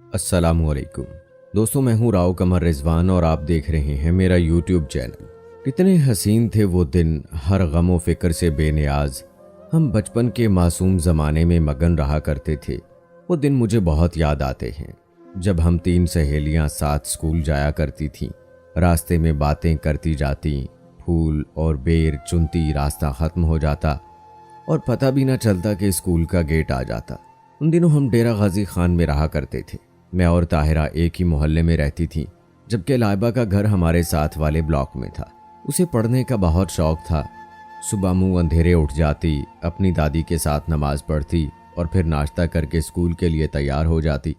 अस्सलामुअलैकुम दोस्तों, मैं हूं राव कमर रिजवान और आप देख रहे हैं मेरा यूट्यूब चैनल। कितने हसीन थे वो दिन, हर गम व फिक्र से बेनियाज। हम बचपन के मासूम ज़माने में मगन रहा करते थे। वो दिन मुझे बहुत याद आते हैं जब हम 3 सहेलियां साथ स्कूल जाया करती थीं। रास्ते में बातें करती जाती, फूल और बेर चुनती, रास्ता ख़त्म हो जाता और पता भी ना चलता कि स्कूल का गेट आ जाता। उन दिनों हम डेरा गाजी खान में रहा करते थे। मैं और ताहिरा एक ही मोहल्ले में रहती थी, जबकि लाइबा का घर हमारे साथ वाले ब्लॉक में था। उसे पढ़ने का बहुत शौक था। सुबह मुँह अंधेरे उठ जाती, अपनी दादी के साथ नमाज पढ़ती और फिर नाश्ता करके स्कूल के लिए तैयार हो जाती।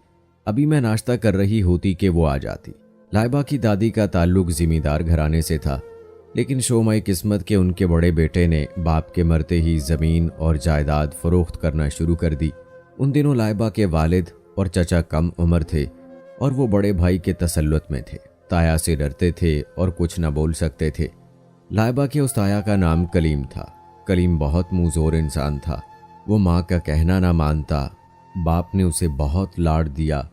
अभी मैं नाश्ता कर रही होती कि वो आ जाती। लाइबा की दादी का ताल्लुक जिमींदार घराने से था, लेकिन शोमाई किस्मत के उनके बड़े बेटे ने बाप के मरते ही ज़मीन और जायदाद फरोख्त करना शुरू कर दी। उन दिनों लाइबा के वालिद और चचा कम उम्र थे और वो बड़े भाई के तसल्लुत में थे। ताया से डरते थे और कुछ न बोल सकते थे। लाइबा के उस ताया का नाम कलीम था। कलीम बहुत मुंहजोर इंसान था। वो माँ का कहना ना मानता। बाप ने उसे बहुत लाड दिया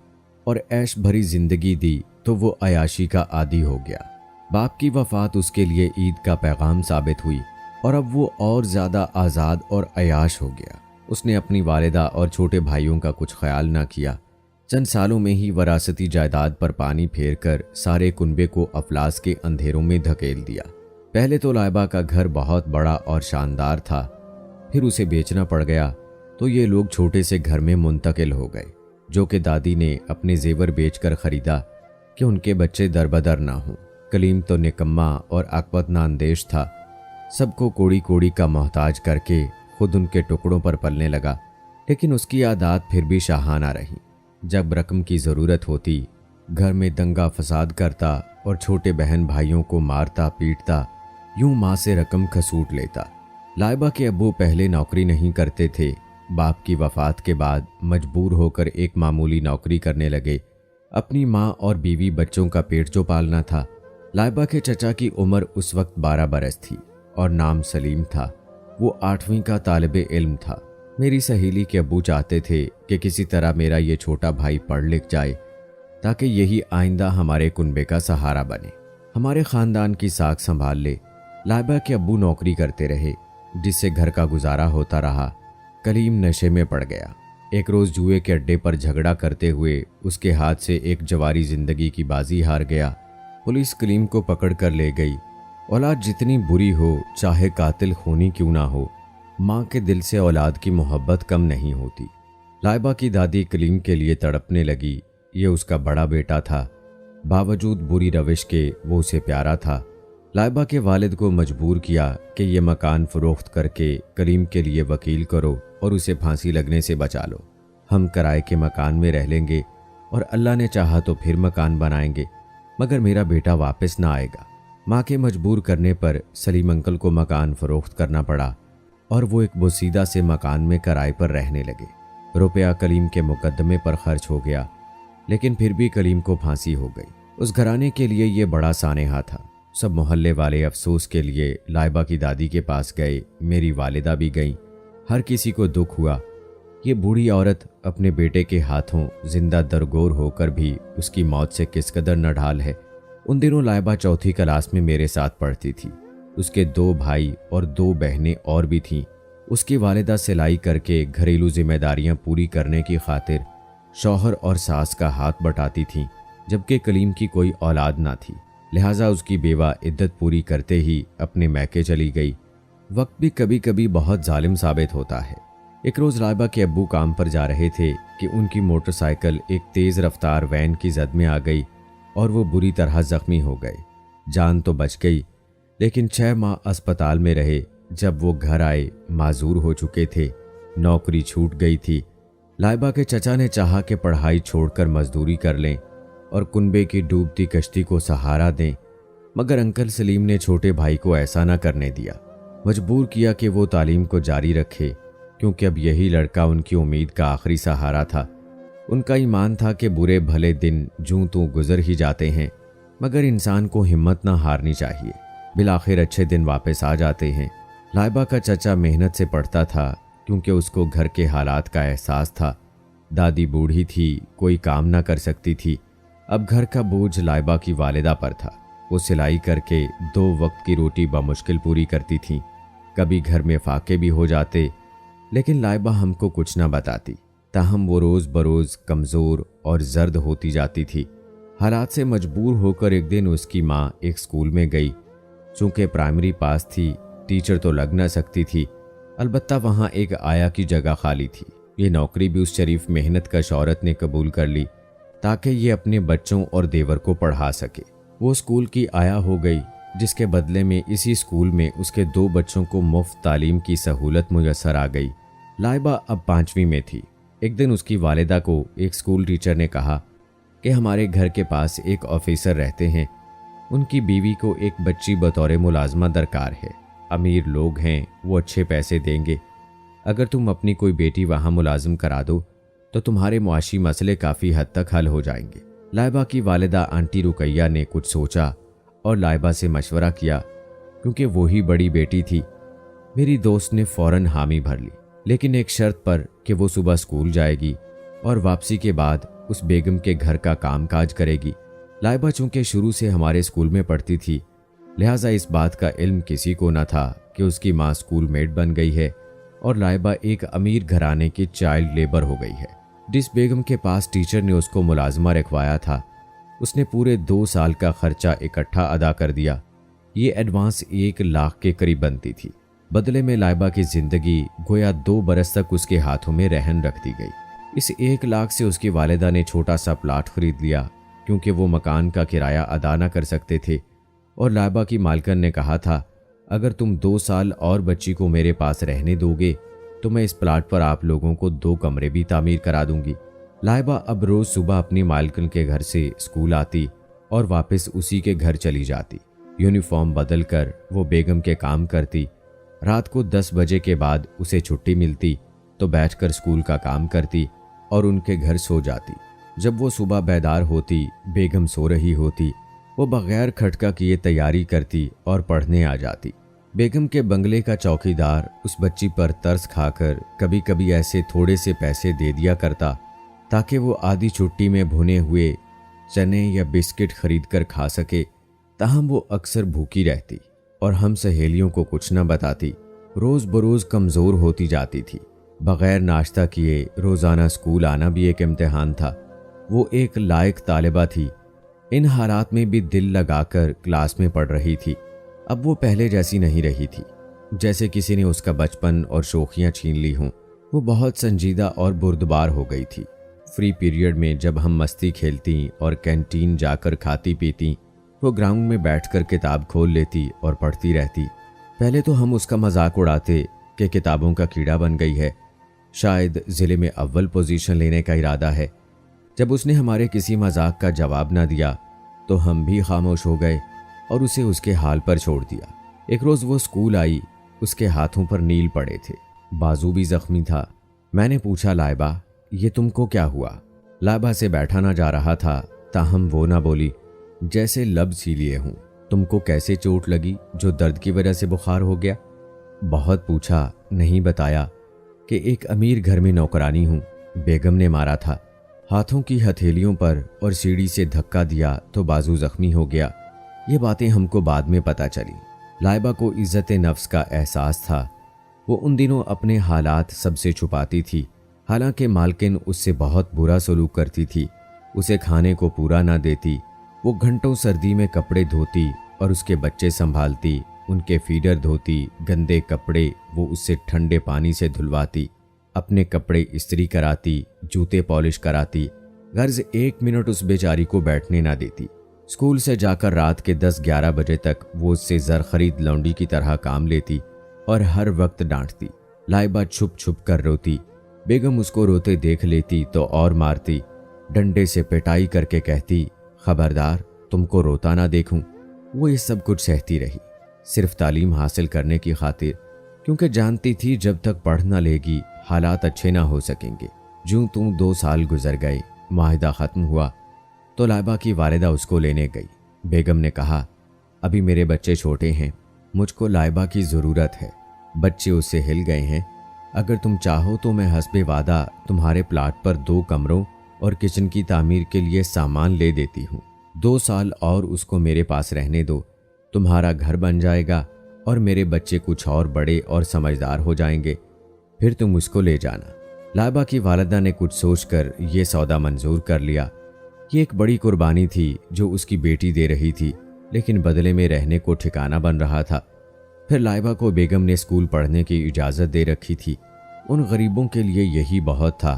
और ऐश भरी जिंदगी दी तो वो अयाशी का आदी हो गया। बाप की वफात उसके लिए ईद का पैगाम साबित हुई और अब वो और ज़्यादा आज़ाद और अयाश हो गया। उसने अपनी वालिदा और छोटे भाइयों का कुछ ख्याल ना किया। चंद सालों में ही वरासती जायदाद पर पानी फेरकर सारे कुनबे को अफलास के अंधेरों में धकेल दिया। पहले तो लाइबा का घर बहुत बड़ा और शानदार था, फिर उसे बेचना पड़ गया तो ये लोग छोटे से घर में मुंतकिल हो गए, जो कि दादी ने अपने जेवर बेचकर खरीदा कि उनके बच्चे दरबदर ना हों। कलीम तो निकम्मा और अकबत नांदेश था। सबको कोड़ी कोड़ी का मोहताज करके खुद उनके टुकड़ों पर पलने लगा, लेकिन उसकी आदत फिर भी शाहाना रही। जब रकम की ज़रूरत होती, घर में दंगा फसाद करता और छोटे बहन भाइयों को मारता पीटता, यूं माँ से रकम खसूट लेता। लाइबा के अब्बू पहले नौकरी नहीं करते थे। बाप की वफात के बाद मजबूर होकर एक मामूली नौकरी करने लगे। अपनी माँ और बीवी बच्चों का पेट जो पालना था। लाइबा के चचा की उम्र उस वक्त 12 बरस थी और नाम सलीम था। वो 8वीं का तालिबे इल्म था। मेरी सहेली के अब्बू चाहते थे कि किसी तरह मेरा ये छोटा भाई पढ़ लिख जाए ताकि यही आइंदा हमारे कुनबे का सहारा बने, हमारे ख़ानदान की साख संभाल ले। लाइबा के अब्बू नौकरी करते रहे, जिससे घर का गुजारा होता रहा। कलीम नशे में पड़ गया। एक रोज़ जुए के अड्डे पर झगड़ा करते हुए उसके हाथ से एक जवारी ज़िंदगी की बाजी हार गया। पुलिस कलीम को पकड़ कर ले गई। औलाद जितनी बुरी हो, चाहे कातिल खूनी क्यों ना हो, माँ के दिल से औलाद की मोहब्बत कम नहीं होती। लाइबा की दादी कलीम के लिए तड़पने लगी। ये उसका बड़ा बेटा था। बावजूद बुरी रविश के वो उसे प्यारा था। लाइबा के वालिद को मजबूर किया कि ये मकान फरोख्त करके कलीम के लिए वकील करो और उसे फांसी लगने से बचा लो। हम किराए के मकान में रह लेंगे और अल्लाह ने चाहा तो फिर मकान बनाएंगे, मगर मेरा बेटा वापस ना आएगा। माँ के मजबूर करने पर सलीम अंकल को मकान फरोख्त करना पड़ा और वो एक बोसीदा से मकान में किराए पर रहने लगे। रुपया कलीम के मुकदमे पर खर्च हो गया, लेकिन फिर भी कलीम को फांसी हो गई। उस घराने के लिए ये बड़ा सानेहा था। सब मोहल्ले वाले अफसोस के लिए लाइबा की दादी के पास गए। मेरी वालिदा भी गईं। हर किसी को दुख हुआ। ये बूढ़ी औरत अपने बेटे के हाथों जिंदा दरगोर होकर भी उसकी मौत से किस कदर नढाल है। उन दिनों लाइबा 4वीं क्लास में मेरे साथ पढ़ती थी। उसके 2 भाई और 2 बहनें और भी थीं। उसकी वालिदा सिलाई करके घरेलू जिम्मेदारियां पूरी करने की खातिर शौहर और सास का हाथ बटाती थीं, जबकि कलीम की कोई औलाद ना थी। लिहाजा उसकी बेवा इद्दत पूरी करते ही अपने मैके चली गई। वक्त भी कभी कभी बहुत जालिम साबित होता है। एक रोज़ लाइबा के अब्बू काम पर जा रहे थे कि उनकी मोटरसाइकिल एक तेज़ रफ्तार वैन की जद में आ गई और वो बुरी तरह जख्मी हो गए। जान तो बच गई, लेकिन 6 माह अस्पताल में रहे। जब वो घर आए, माजूर हो चुके थे। नौकरी छूट गई थी। लाइबा के चचा ने चाहा कि पढ़ाई छोड़कर मजदूरी कर लें और कुनबे की डूबती कश्ती को सहारा दें, मगर अंकल सलीम ने छोटे भाई को ऐसा ना करने दिया। मजबूर किया कि वो तालीम को जारी रखे, क्योंकि अब यही लड़का उनकी उम्मीद का आखिरी सहारा था। उनका ईमान था कि बुरे भले दिन जूं तूं गुजर ही जाते हैं, मगर इंसान को हिम्मत ना हारनी चाहिए। बिलाखिर अच्छे दिन वापस आ जाते हैं। लाइबा का चचा मेहनत से पढ़ता था, क्योंकि उसको घर के हालात का एहसास था। दादी बूढ़ी थी, कोई काम ना कर सकती थी। अब घर का बोझ लाइबा की वालिदा पर था। वो सिलाई करके 2 वक्त की रोटी बमुश्किल पूरी करती थी। कभी घर में फाके भी हो जाते, लेकिन लाइबा हमको कुछ ना बताती। ताहम वो रोज़ बरोज़ कमज़ोर और जर्द होती जाती थी। हालात से मजबूर होकर एक दिन उसकी माँ एक स्कूल में गई। चूँकि प्राइमरी पास थी, टीचर तो लग ना सकती थी। अलबत्ता वहाँ एक आया की जगह खाली थी। ये नौकरी भी उस शरीफ मेहनत कश औरत ने कबूल कर ली ताकि ये अपने बच्चों और देवर को पढ़ा सके। वो स्कूल की आया हो गई, जिसके बदले में इसी स्कूल में उसके 2 बच्चों को मुफ्त तालीम की सहूलत मुयस्सर आ गई। लाइबा अब 5वीं में थी। एक दिन उसकी वालिदा को एक स्कूल टीचर ने कहा कि हमारे घर के पास एक ऑफिसर रहते हैं, उनकी बीवी को एक बच्ची बतौर मुलाजमा दरकार है। अमीर लोग हैं, वो अच्छे पैसे देंगे। अगर तुम अपनी कोई बेटी वहाँ मुलाजिम करा दो तो तुम्हारे मुआशी मसले काफ़ी हद तक हल हो जाएंगे। लाइबा की वालिदा आंटी रुकैया ने कुछ सोचा और लाइबा से मशवरा किया, क्योंकि वो ही बड़ी बेटी थी। मेरी दोस्त ने फ़ौरन हामी भर ली, लेकिन एक शर्त पर कि वो सुबह स्कूल जाएगी और वापसी के बाद उस बेगम के घर का कामकाज करेगी। लाइबा चूँकि शुरू से हमारे स्कूल में पढ़ती थी, लिहाजा इस बात का इल्म किसी को न था कि उसकी माँ स्कूल मेट बन गई है और लाइबा एक अमीर घराने की चाइल्ड लेबर हो गई है। जिस बेगम के पास टीचर ने उसको मुलाजमा रखवाया था, उसने पूरे 2 साल का खर्चा इकट्ठा अदा कर दिया। ये एडवांस 1 लाख के करीब बनती थी। बदले में लाइबा की जिंदगी गोया 2 बरस तक उसके हाथों में रहन रख दी गई। इस 1 लाख से उसकी वालिदा ने छोटा सा प्लाट खरीद लिया, क्योंकि वो मकान का किराया अदा न कर सकते थे। और लाइबा की मालकन ने कहा था, अगर तुम 2 साल और बच्ची को मेरे पास रहने दोगे तो मैं इस प्लाट पर आप लोगों को 2 कमरे भी तामीर करा दूंगी। लाइबा अब रोज सुबह अपनी मालकन के घर से स्कूल आती और वापस उसी के घर चली जाती। यूनिफॉर्म बदल कर वो बेगम के काम करती। रात को 10 बजे के बाद उसे छुट्टी मिलती तो बैठकर स्कूल का काम करती और उनके घर सो जाती। जब वो सुबह बेदार होती, बेगम सो रही होती, वो बगैर खटका किए तैयारी करती और पढ़ने आ जाती। बेगम के बंगले का चौकीदार उस बच्ची पर तरस खाकर कभी कभी ऐसे थोड़े से पैसे दे दिया करता ताकि वो आधी छुट्टी में भुने हुए चने या बिस्किट खरीद कर खा सके। ताहम वो अक्सर भूखी रहती और हम सहेलियों को कुछ न बताती। रोज़ बरोज़ कमज़ोर होती जाती थी। बग़ैर नाश्ता किए रोज़ाना स्कूल आना भी एक इम्तिहान था। वो एक लायक तालिबा थी। इन हालात में भी दिल लगाकर क्लास में पढ़ रही थी। अब वो पहले जैसी नहीं रही थी, जैसे किसी ने उसका बचपन और शौखियाँ छीन ली हों। वो बहुत संजीदा और बुर्दबार हो गई थी। फ्री पीरियड में जब हम मस्ती खेलती और कैंटीन जाकर खाती पीती, वो ग्राउंड में बैठकर किताब खोल लेती और पढ़ती रहती। पहले तो हम उसका मजाक उड़ाते कि किताबों का कीड़ा बन गई है, शायद ज़िले में अव्वल पोजीशन लेने का इरादा है। जब उसने हमारे किसी मजाक का जवाब ना दिया तो हम भी खामोश हो गए और उसे उसके हाल पर छोड़ दिया। एक रोज़ वो स्कूल आई, उसके हाथों पर नील पड़े थे, बाजू भी जख्मी था। मैंने पूछा, लाइबा ये तुमको क्या हुआ? लाइबा से बैठा ना जा रहा था, ताहम वो ना बोली, जैसे लब सी लिए हूँ। तुमको कैसे चोट लगी जो दर्द की वजह से बुखार हो गया? बहुत पूछा, नहीं बताया कि एक अमीर घर में नौकरानी हूँ, बेगम ने मारा था। हाथों की हथेलियों पर और सीढ़ी से धक्का दिया तो बाजू जख्मी हो गया। ये बातें हमको बाद में पता चली। लाइबा को इज्जत नफ्स का एहसास था। वो उन दिनों अपने हालात सबसे छुपाती थी। हालांकि मालकिन उससे बहुत बुरा सलूक करती थी, उसे खाने को पूरा ना देती। वो घंटों सर्दी में कपड़े धोती और उसके बच्चे संभालती, उनके फीडर धोती। गंदे कपड़े वो उससे ठंडे पानी से धुलवाती, अपने कपड़े इस्त्री कराती, जूते पॉलिश कराती। गर्ज 1 मिनट उस बेचारी को बैठने ना देती। स्कूल से जाकर रात के 10-11 बजे तक वो उससे जर खरीद लौंडी की तरह काम लेती और हर वक्त डांटती। लाइबा छुप छुप कर रोती। बेगम उसको रोते देख लेती तो और मारती। डंडे से पिटाई करके कहती, खबरदार तुमको रोता ना देखूं। वो ये सब कुछ सहती रही, सिर्फ तालीम हासिल करने की खातिर, क्योंकि जानती थी जब तक पढ़ ना लेगी हालात अच्छे ना हो सकेंगे। जूं तूं 2 साल गुजर गए, माहिदा ख़त्म हुआ तो लाइबा की वालिदा उसको लेने गई। बेगम ने कहा, अभी मेरे बच्चे छोटे हैं, मुझको लाइबा की ज़रूरत है। बच्चे उससे हिल गए हैं। अगर तुम चाहो तो मैं हस्बे वादा तुम्हारे प्लाट पर 2 कमरों और किचन की तामीर के लिए सामान ले देती हूँ। 2 साल और उसको मेरे पास रहने दो, तुम्हारा घर बन जाएगा और मेरे बच्चे कुछ और बड़े और समझदार हो जाएंगे, फिर तुम उसको ले जाना। लाइबा की वालिदा ने कुछ सोचकर यह सौदा मंजूर कर लिया। ये एक बड़ी कुर्बानी थी जो उसकी बेटी दे रही थी, लेकिन बदले में रहने को ठिकाना बन रहा था। फिर लाइबा को बेगम ने स्कूल पढ़ने की इजाज़त दे रखी थी। उन गरीबों के लिए यही बहुत था,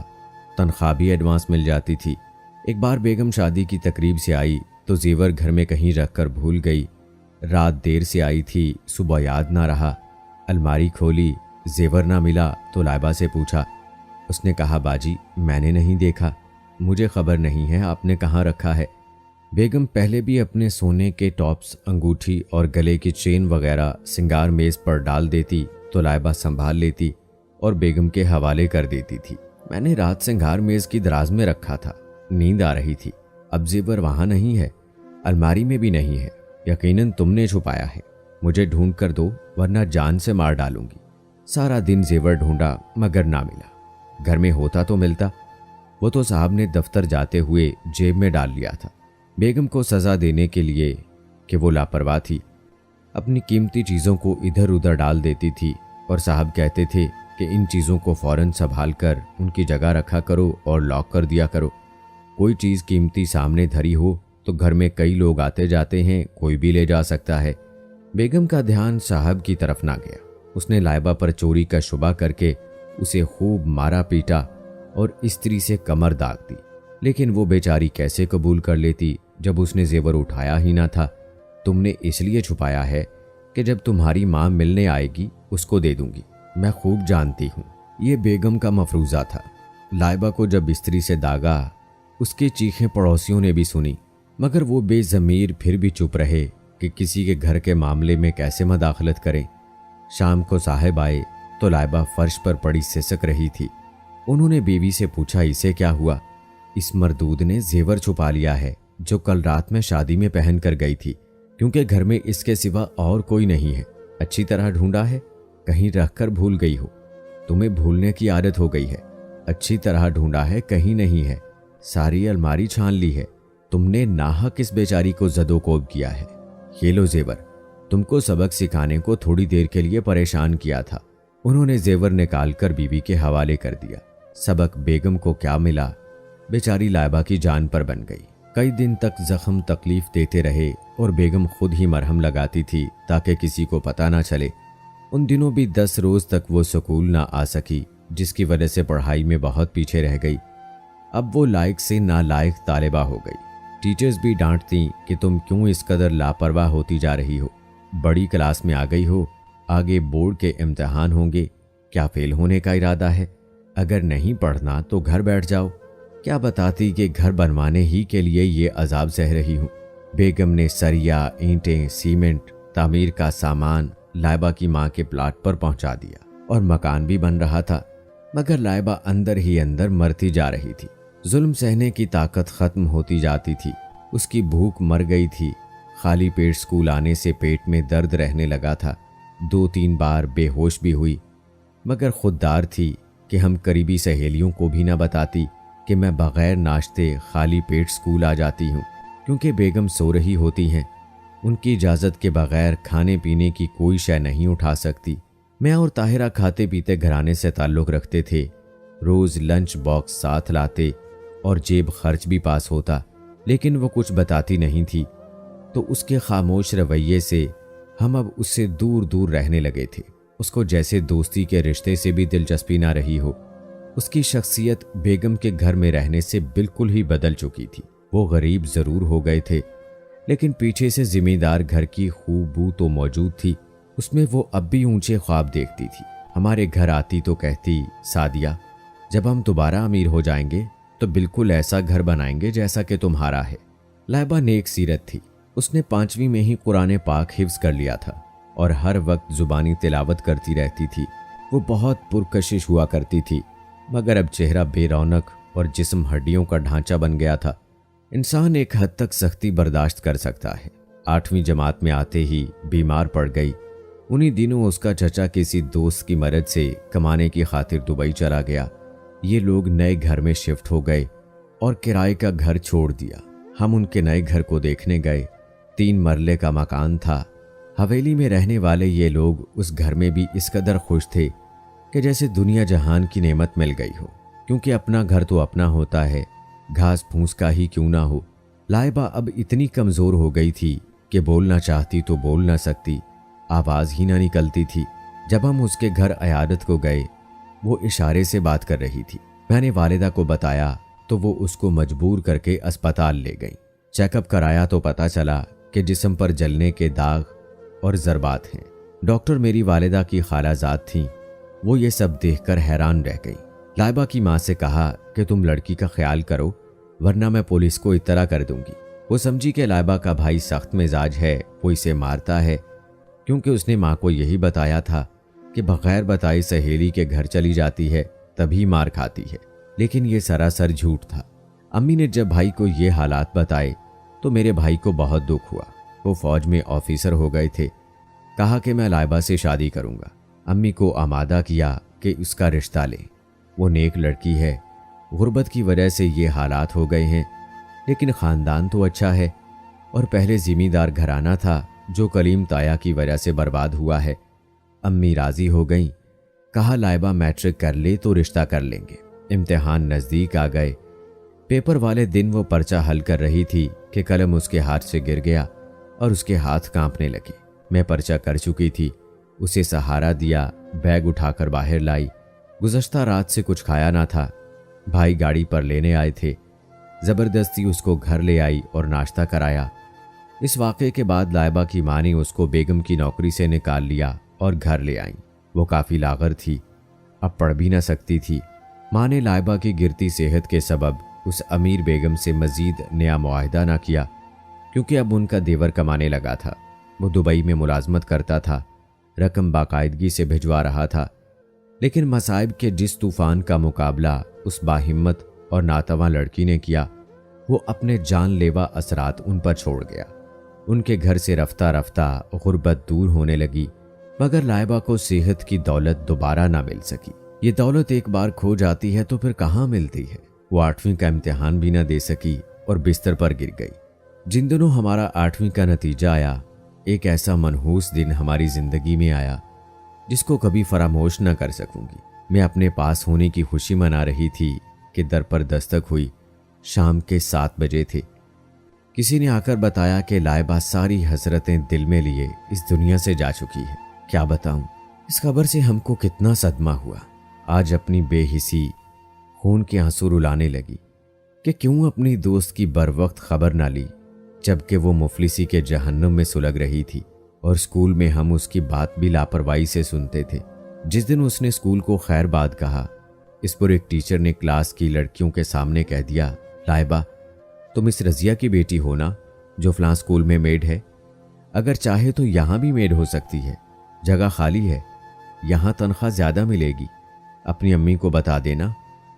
तनख्वाह भी एडवांस मिल जाती थी। एक बार बेगम शादी की तकरीब से आई तो जेवर घर में कहीं रखकर भूल गई। रात देर से आई थी, सुबह याद ना रहा। अलमारी खोली, जेवर ना मिला तो लाइबा से पूछा। उसने कहा, बाजी मैंने नहीं देखा, मुझे खबर नहीं है आपने कहाँ रखा है। बेगम पहले भी अपने सोने के टॉप्स, अंगूठी और गले की चेन वगैरह सिंगार मेज पर डाल देती तो लाइबा संभाल लेती और बेगम के हवाले कर देती थी। मैंने रात सिंगार मेज की दराज में रखा था, नींद आ रही थी। अब जेवर वहां नहीं है, अलमारी में भी नहीं है, यकीनन तुमने छुपाया है। मुझे ढूंढ कर दो वरना जान से मार डालूंगी। सारा दिन जेवर ढूंढा मगर ना मिला। घर में होता तो मिलता, वो तो साहब ने दफ्तर जाते हुए जेब में डाल लिया था। बेगम को सजा देने के लिए कि वो लापरवाह थी, अपनी कीमती चीज़ों को इधर उधर डाल देती थी और साहब कहते थे कि इन चीज़ों को फौरन संभाल कर उनकी जगह रखा करो और लॉक कर दिया करो। कोई चीज़ कीमती सामने धरी हो तो घर में कई लोग आते जाते हैं, कोई भी ले जा सकता है। बेगम का ध्यान साहब की तरफ ना गया। उसने लाइबा पर चोरी का शुबा करके उसे खूब मारा पीटा और स्त्री से कमर दाग दी, लेकिन वो बेचारी कैसे कबूल कर लेती जब उसने जेवर उठाया ही ना था। तुमने इसलिए छुपाया है कि जब तुम्हारी माँ मिलने आएगी उसको दे दूंगी। मैं खूब जानती हूँ। ये बेगम का मफरूज़ा था। लाइबा को जब स्त्री से दागा, उसकी चीखें पड़ोसियों ने भी सुनी, मगर वो बेज़मीर फिर भी चुप रहे कि किसी के घर के मामले में कैसे मदाखलत करें। शाम को साहब आए तो लाइबा फर्श पर पड़ी सिसक रही थी। उन्होंने बीवी से पूछा, इसे क्या हुआ? इस मरदूद ने जेवर छुपा लिया है जो कल रात में शादी में पहन कर गई थी, क्योंकि घर में इसके सिवा और कोई नहीं है। अच्छी तरह ढूंढा है, कहीं रखकर भूल गई हो। तुम्हें भूलने की आदत हो गई है। अच्छी तरह ढूंढा है, कहीं नहीं है। सारी अलमारी छान ली है। तुमने नाहक इस बेचारी को जदोकोब किया है। ये लो जेवर, तुमको सबक सिखाने को थोड़ी देर के लिए परेशान किया था। उन्होंने जेवर निकाल कर बीवी के हवाले कर दिया। सबक बेगम को क्या मिला, बेचारी लाइबा की जान पर बन गई। कई दिन तक जख्म तकलीफ देते रहे और बेगम खुद ही मरहम लगाती थी ताकि किसी को पता ना चले। उन दिनों भी 10 रोज तक वो स्कूल ना आ सकी, जिसकी वजह से पढ़ाई में बहुत पीछे रह गई। अब वो लायक से नालायक तालिबा हो गई। टीचर्स भी डांटती कि तुम क्यों इस कदर लापरवाह होती जा रही हो। बड़ी क्लास में आ गई हो, आगे बोर्ड के इम्तिहान होंगे, क्या फेल होने का इरादा है? अगर नहीं पढ़ना तो घर बैठ जाओ। क्या बताती कि घर बनवाने ही के लिए ये अजाब सह रही हूँ। बेगम ने सरिया, ईंटें, सीमेंट, तामीर का सामान लाइबा की माँ के प्लाट पर पहुंचा दिया और मकान भी बन रहा था, मगर लाइबा अंदर ही अंदर मरती जा रही थी। जुल्म सहने की ताकत खत्म होती जाती थी। उसकी भूख मर गई थी। खाली पेट स्कूल आने से पेट में दर्द रहने लगा था। 2-3 बार बेहोश भी हुई, मगर खुददार थी कि हम करीबी सहेलियों को भी न बताती कि मैं बगैर नाश्ते खाली पेट स्कूल आ जाती हूँ, क्योंकि बेगम सो रही होती हैं। उनकी इजाज़त के बगैर खाने पीने की कोई शय नहीं उठा सकती। मैं और ताहिरा खाते पीते घराने से ताल्लुक़ रखते थे। रोज़ लंच बॉक्स साथ लाते और जेब खर्च भी पास होता, लेकिन वो कुछ बताती नहीं थी। तो उसके खामोश रवैये से हम अब उससे दूर दूर रहने लगे थे। उसको जैसे दोस्ती के रिश्ते से भी दिलचस्पी ना रही हो। उसकी शख्सियत बेगम के घर में रहने से बिल्कुल ही बदल चुकी थी। वो गरीब ज़रूर हो गए थे, लेकिन पीछे से जिम्मेदार घर की खूबू तो मौजूद थी। उसमें वो अब भी ऊंचे ख्वाब देखती थी। हमारे घर आती तो कहती, सादिया, जब हम दोबारा अमीर हो जाएंगे तो बिल्कुल ऐसा घर बनाएंगे जैसा कि तुम्हारा है। लाइबा नेक सीरत थी। उसने 5वीं में ही कुरान पाक हिफ्ज कर लिया था और हर वक्त जुबानी तिलावत करती रहती थी। वो बहुत पुरकशिश हुआ करती थी, मगर अब चेहरा बेरौनक और जिस्म हड्डियों का ढांचा बन गया था। इंसान एक हद तक सख्ती बर्दाश्त कर सकता है। 8वीं जमात में आते ही बीमार पड़ गई। उन्हीं दिनों उसका चचा किसी दोस्त की मदद से कमाने की खातिर दुबई चला गया। ये लोग नए घर में शिफ्ट हो गए और किराए का घर छोड़ दिया। हम उनके नए घर को देखने गए। 3 मरले का मकान था। हवेली में रहने वाले ये लोग उस घर में भी इस कदर खुश थे कि जैसे दुनिया जहान की नेमत मिल गई हो, क्योंकि अपना घर तो अपना होता है, घास फूस का ही क्यों ना हो। लाइबा अब इतनी कमज़ोर हो गई थी कि बोलना चाहती तो बोल ना सकती, आवाज़ ही ना निकलती थी। जब हम उसके घर अयादत को गए, वो इशारे से बात कर रही थी। मैंने वालिदा को बताया तो वो उसको मजबूर करके अस्पताल ले गई। चेकअप कराया तो पता चला कि जिस्म पर जलने के दाग और ज़रबात हैं। डॉक्टर मेरी वालिदा की खालाजाद थीं। वो ये सब देखकर हैरान रह गई। लाइबा की माँ से कहा कि तुम लड़की का ख्याल करो, वरना मैं पुलिस को इत्तला कर दूंगी। वो समझी कि लाइबा का भाई सख्त मिजाज है, वो इसे मारता है, क्योंकि उसने माँ को यही बताया था कि बगैर बताई सहेली के घर चली जाती है तभी मार खाती है। लेकिन ये सरासर झूठ था। अम्मी ने जब भाई को ये हालात बताए तो मेरे भाई को बहुत दुख हुआ। वो फौज में ऑफिसर हो गए थे। कहा कि मैं लाइबा से शादी करूंगा। अम्मी को आमादा किया कि उसका रिश्ता ले। वो नेक लड़की है। गुर्बत की वजह से ये हालात हो गए हैं, लेकिन ख़ानदान तो अच्छा है और पहले ज़िम्मेदार घराना था जो कलीम ताया की वजह से बर्बाद हुआ है। अम्मी राज़ी हो गईं। कहा लाइबा मैट्रिक कर ले तो रिश्ता कर लेंगे। इम्तिहान नज़दीक आ गए। पेपर वाले दिन वो पर्चा हल कर रही थी कि कलम उसके हाथ से गिर गया और उसके हाथ कांपने लगे। मैं पर्चा कर चुकी थी। उसे सहारा दिया, बैग उठाकर बाहर लाई। गुज़श्ता रात से कुछ खाया ना था। भाई गाड़ी पर लेने आए थे। ज़बरदस्ती उसको घर ले आई और नाश्ता कराया। इस वाक़े के बाद लाइबा की माँ ने उसको बेगम की नौकरी से निकाल लिया और घर ले आई। वो काफ़ी लागर थी, अब पढ़ भी ना सकती थी। माँ ने लाइबा की गिरती सेहत के सबब उस अमीर बेगम से मज़ीद नया मुआहदा ना किया, क्योंकि अब उनका देवर कमाने लगा था। वो दुबई में मुलाजमत करता था, रकम बाकायदगी से भिजवा रहा था। लेकिन मसाइब के जिस तूफ़ान का मुकाबला उस बाहिम्मत और नातवा लड़की ने किया, वो अपने जानलेवा असरात उन पर छोड़ गया। उनके घर से रफ्ता रफ्ता गुर्बत दूर होने लगी, मगर लाइबा को सेहत की दौलत दोबारा ना मिल सकी। ये दौलत एक बार खो जाती है तो फिर कहाँ मिलती है। वो 8वीं का इम्तिहान भी ना दे सकी और बिस्तर पर गिर गई। जिन दिनों हमारा 8वीं का नतीजा आया, एक ऐसा मनहूस दिन हमारी जिंदगी में आया जिसको कभी फरामोश न कर सकूंगी। मैं अपने पास होने की खुशी मना रही थी कि दर पर दस्तक हुई। शाम के 7 बजे थे। किसी ने आकर बताया कि लाइबा सारी हसरतें दिल में लिए इस दुनिया से जा चुकी है। क्या बताऊं, इस खबर से हमको कितना सदमा हुआ। आज अपनी बेहिसी खून के आंसू रुलाने लगी कि क्यों अपनी दोस्त की बरवक्त खबर ना ली, जबकि वो मुफलिसी के जहन्नुम में सुलग रही थी। और स्कूल में हम उसकी बात भी लापरवाही से सुनते थे। जिस दिन उसने स्कूल को खैर बाद कहा, इस पर एक टीचर ने क्लास की लड़कियों के सामने कह दिया, लाइबा तुम इस रजिया की बेटी हो ना, जो फलां स्कूल में मेड है। अगर चाहे तो यहाँ भी मेड हो सकती है, जगह खाली है, यहाँ तनख्वाह ज़्यादा मिलेगी। अपनी अम्मी को बता देना,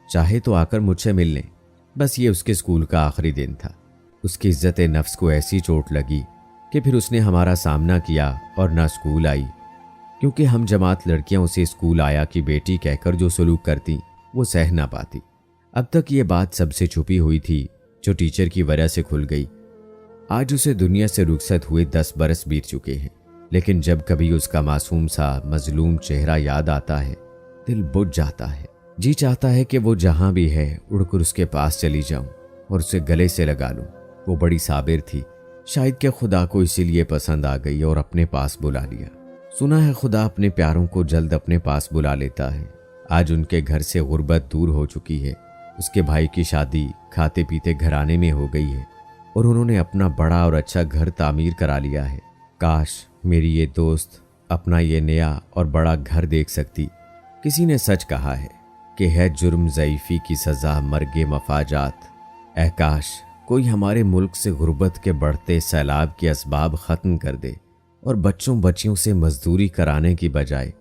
चाहे तो आकर मुझसे मिल लें। बस ये उसके स्कूल का आखिरी दिन था। उसकी इज्जत नफ्स को ऐसी चोट लगी कि फिर उसने हमारा सामना किया और ना स्कूल आई, क्योंकि हम जमात लड़कियां उसे स्कूल आया की बेटी कहकर जो सलूक करती वो सह ना पाती। अब तक ये बात सबसे छुपी हुई थी, जो टीचर की वजह से खुल गई। आज उसे दुनिया से रुखसत हुए 10 बरस बीत चुके हैं, लेकिन जब कभी उसका मासूम सा मजलूम चेहरा याद आता है, दिल बुझ जाता है। जी चाहता है कि वो जहां भी है उड़कर उसके पास चली जाऊं और उसे गले से लगा लूं। वो बड़ी साबिर थी, शायद कि खुदा को इसीलिए पसंद आ गई और अपने पास बुला लिया। सुना है खुदा अपने प्यारों को जल्द अपने पास बुला लेता है। आज उनके घर से गुर्बत दूर हो चुकी है। उसके भाई की शादी खाते पीते घराने में हो गई है और उन्होंने अपना बड़ा और अच्छा घर तामीर करा लिया है। काश मेरी ये दोस्त अपना ये नया और बड़ा घर देख सकती। किसी ने सच कहा है कि है जुर्म ज़ईफ़ी की सज़ा मर्गे मफाजात। ऐ काश कोई हमारे मुल्क से गुर्बत के बढ़ते सैलाब के असबाब ख़त्म कर दे और बच्चों बच्चियों से मजदूरी कराने की बजाय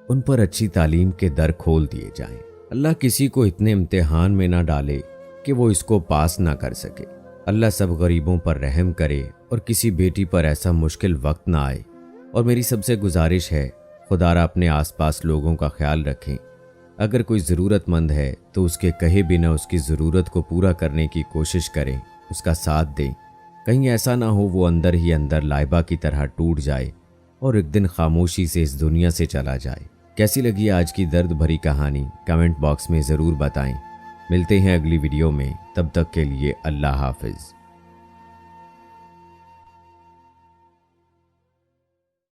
उन पर अच्छी तालीम के दर खोल दिए जाएं। अल्लाह किसी को इतने इम्तिहान में ना डाले कि वो इसको पास ना कर सके। अल्लाह सब गरीबों पर रहम करे और किसी बेटी पर ऐसा मुश्किल वक्त ना आए और मेरी सबसे गुजारिश है, खुदारा अपने आसपास लोगों का ख्याल रखें। अगर कोई ज़रूरतमंद है तो उसके कहे बिना उसकी ज़रूरत को पूरा करने की कोशिश करें, उसका साथ दें। कहीं ऐसा ना हो वो अंदर ही अंदर लाइबा की तरह टूट जाए और एक दिन खामोशी से इस दुनिया से चला जाए। कैसी लगी आज की दर्द भरी कहानी कमेंट बॉक्स में ज़रूर बताएं। मिलते हैं अगली वीडियो में, तब तक के लिए अल्लाह हाफिज़।